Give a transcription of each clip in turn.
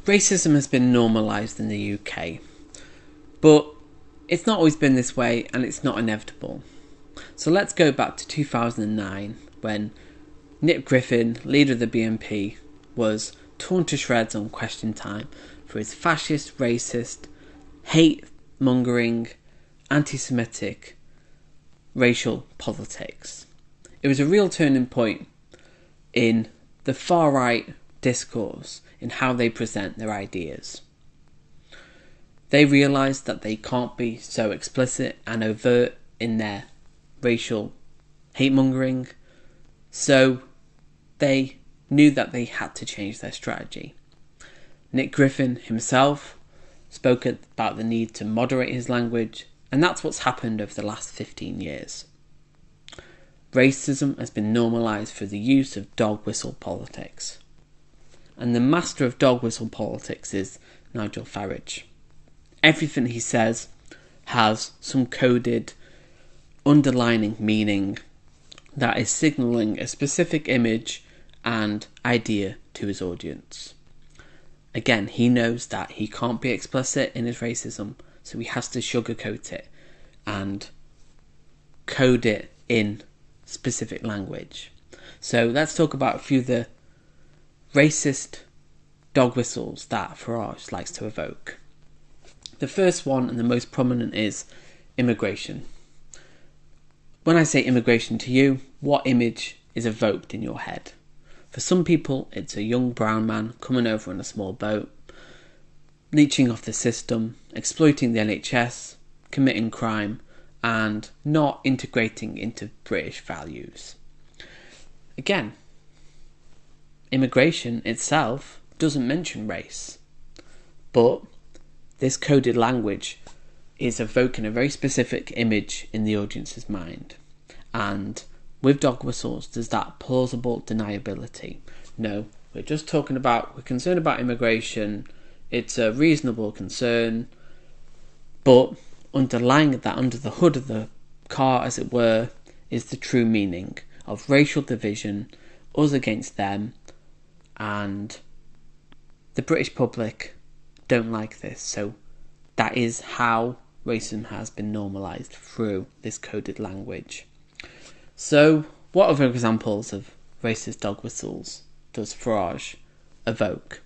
Racism has been normalised in the UK, but it's not always been this way and it's not inevitable. So let's go back to 2009 when Nick Griffin, leader of the BNP, was torn to shreds on Question Time for his fascist, racist, hate-mongering, anti-Semitic, racial politics. It was a real turning point in the far-right discourse in how they present their ideas. They realised that they can't be so explicit and overt in their racial hate-mongering, so they knew that they had to change their strategy. Nick Griffin himself spoke about the need to moderate his language, and that's what's happened over the last 15 years. Racism has been normalised through the use of dog whistle politics. And the master of dog whistle politics is Nigel Farage. Everything he says has some coded, underlining meaning that is signalling a specific image and idea to his audience. Again, he knows that he can't be explicit in his racism, so he has to sugarcoat it and code it in specific language. So let's talk about a few of the racist dog whistles that Farage likes to evoke. The first one and the most prominent is immigration. When I say immigration to you, what image is evoked in your head? For some people, it's a young brown man coming over on a small boat, leeching off the system, exploiting the NHS, committing crime, and not integrating into British values. Again, immigration itself doesn't mention race, but this coded language is evoking a very specific image in the audience's mind. And with dog whistles, there's that plausible deniability. No, we're concerned about immigration. It's a reasonable concern, but underlying that, under the hood of the car, as it were, is the true meaning of racial division, us against them, and the British public don't like this. So that is how racism has been normalised, through this coded language. So what other examples of racist dog whistles does Farage evoke?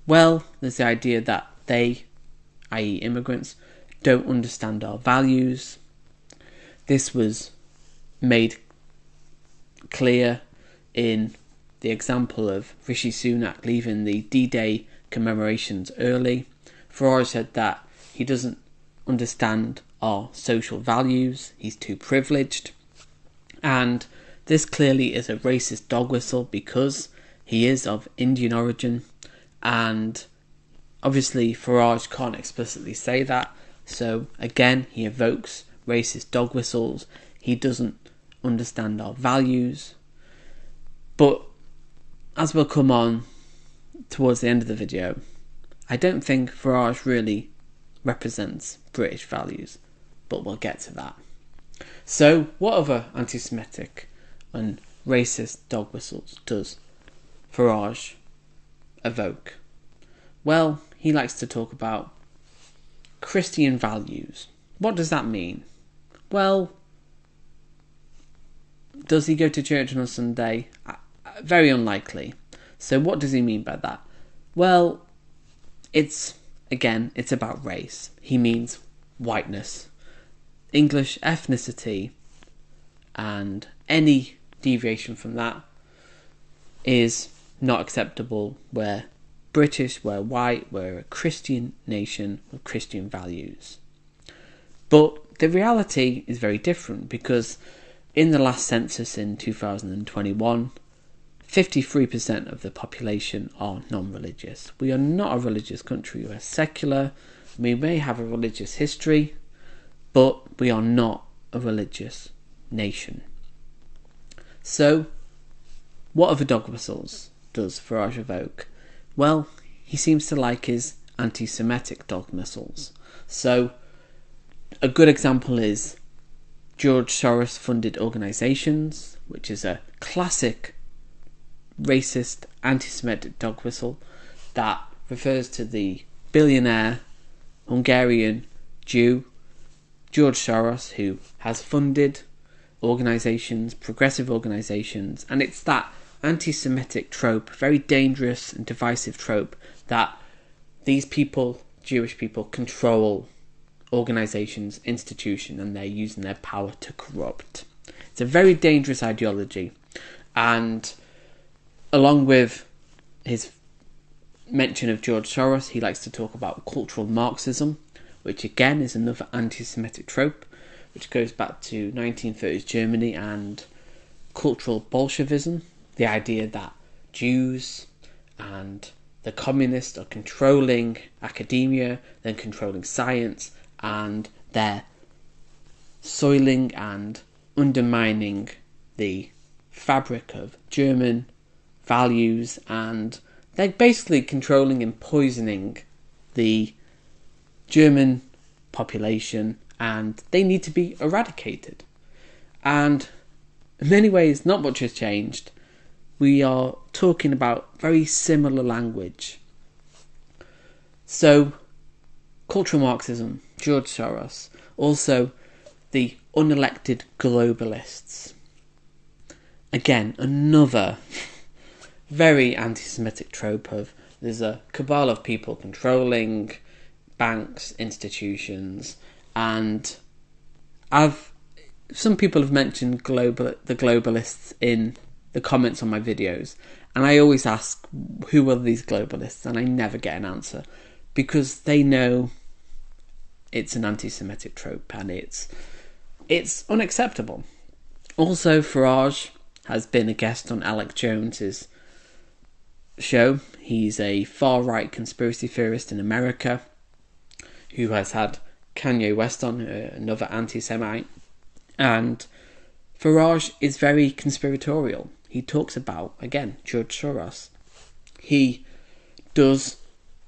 Well, there's the idea that they, i.e. immigrants, don't understand our values. This was made clear in the example of Rishi Sunak leaving the D-Day commemorations early. Farage said that he doesn't understand our social values, he's too privileged, and this clearly is a racist dog whistle because he is of Indian origin, and obviously Farage can't explicitly say that, so again he evokes racist dog whistles. He doesn't understand our values. But as we'll come on towards the end of the video, I don't think Farage really represents British values, but we'll get to that. So what other anti-Semitic and racist dog whistles does Farage evoke? Well, he likes to talk about Christian values. What does that mean? Well, does he go to church on a Sunday? Very unlikely. So what does he mean by that? Well, it's about race. He means whiteness, English ethnicity, and any deviation from that is not acceptable. We're British, we're white, we're a Christian nation with Christian values. But the reality is very different, because in the last census in 2021, 53% of the population are non-religious. We are not a religious country. We're secular. We may have a religious history, but we are not a religious nation. So, what other dog whistles does Farage evoke? Well, he seems to like his anti-Semitic dog whistles. So, a good example is George Soros funded organisations, which is a classic racist anti-Semitic dog whistle that refers to the billionaire Hungarian Jew George Soros, who has funded organisations, progressive organisations, and it's that anti-Semitic trope, very dangerous and divisive trope, that these people, Jewish people, control organisations, institutions, and they're using their power to corrupt. It's a very dangerous ideology, and along with his mention of George Soros, he likes to talk about cultural Marxism, which again is another anti-Semitic trope, which goes back to 1930s Germany and cultural Bolshevism, the idea that Jews and the communists are controlling academia, then controlling science, and they're soiling and undermining the fabric of German values, and they're basically controlling and poisoning the German population, and they need to be eradicated. And in many ways, not much has changed. We are talking about very similar language. So, cultural Marxism, George Soros, also the unelected globalists. Again, another very anti-Semitic trope of there's a cabal of people controlling banks, institutions, and some people have mentioned the globalists in the comments on my videos, and I always ask who are these globalists, and I never get an answer because they know it's an anti-Semitic trope and it's unacceptable. Also, Farage has been a guest on Alex Jones's show. He's a far-right conspiracy theorist in America who has had Kanye West on, another anti-Semite, and Farage is very conspiratorial. He talks about, again, George Soros. He does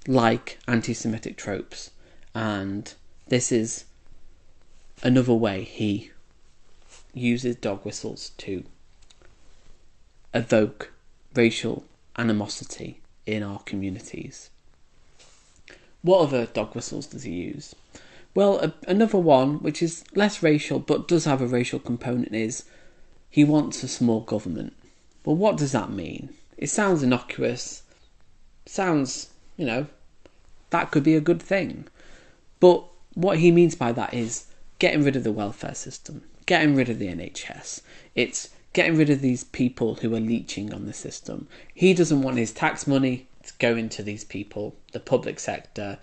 like anti-Semitic tropes, and this is another way he uses dog whistles to evoke racial animosity in our communities. What other dog whistles does he use? Well, another one, which is less racial but does have a racial component, is he wants a small government. Well, what does that mean? It sounds innocuous. Sounds, that could be a good thing. But what he means by that is getting rid of the welfare system, getting rid of the NHS. It's getting rid of these people who are leeching on the system. He doesn't want his tax money to go into these people, the public sector.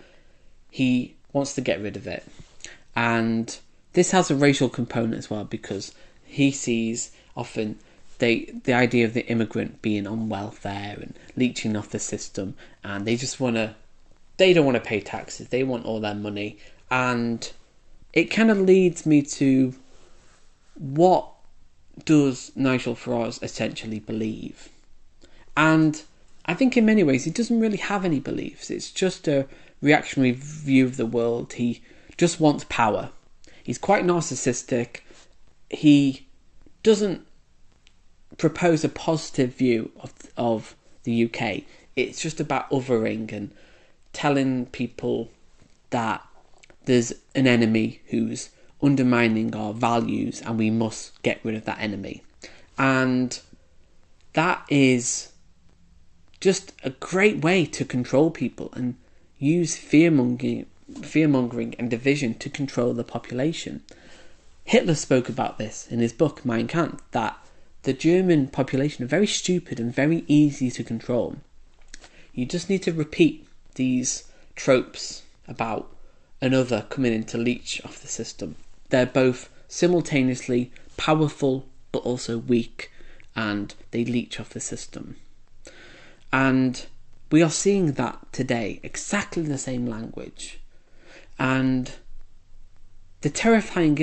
He wants to get rid of it. And this has a racial component as well, because he sees often the idea of the immigrant being on welfare and leeching off the system, and they don't want to pay taxes, they want all their money. And it kind of leads me to, what does Nigel Farage essentially believe? And I think in many ways he doesn't really have any beliefs. It's just a reactionary view of the world. He just wants power. He's quite narcissistic. He doesn't propose a positive view of the UK. It's just about othering and telling people that there's an enemy who's undermining our values and we must get rid of that enemy. And that is just a great way to control people and use fear-mongering and division to control the population. Hitler spoke about this in his book Mein Kampf, that the German population are very stupid and very easy to control. You just need to repeat these tropes about another coming in to leech off the system. They're both simultaneously powerful but also weak, and they leech off the system. And we are seeing that today, exactly the same language. And the terrifying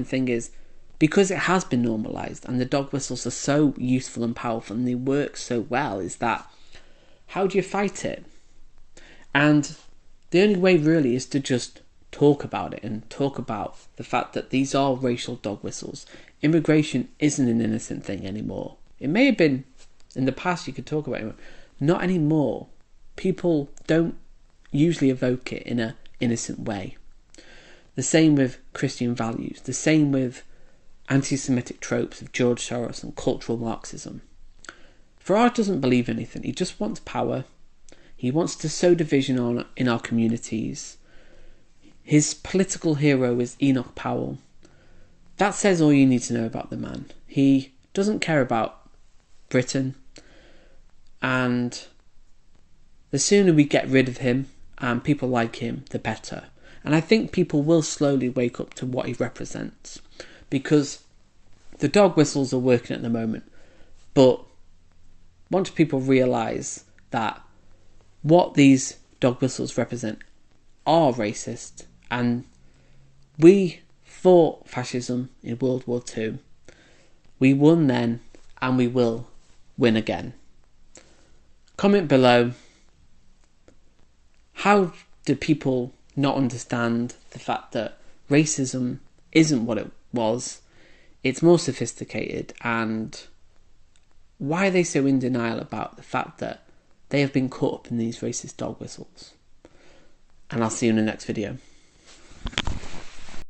thing is, because it has been normalised and the dog whistles are so useful and powerful and they work so well, is that how do you fight it? And the only way really is to just talk about it and talk about the fact that these are racial dog whistles. Immigration isn't an innocent thing anymore. It may have been in the past, you could talk about it, not anymore. people don't usually evoke it in an innocent way. The same with Christian values, the same with anti-Semitic tropes of George Soros and cultural Marxism. Farage doesn't believe anything, he just wants power. He wants to sow division in our communities. His political hero is Enoch Powell. That says all you need to know about the man. He doesn't care about Britain, and the sooner we get rid of him and people like him, the better. And I think people will slowly wake up to what he represents, because the dog whistles are working at the moment, but once people realise that what these dog whistles represent are racist, and we fought fascism in World War II, we won then and we will win again. Comment below, how do people not understand the fact that racism isn't what it was, it's more sophisticated, and why are they so in denial about the fact that they have been caught up in these racist dog whistles? And I'll see you in the next video.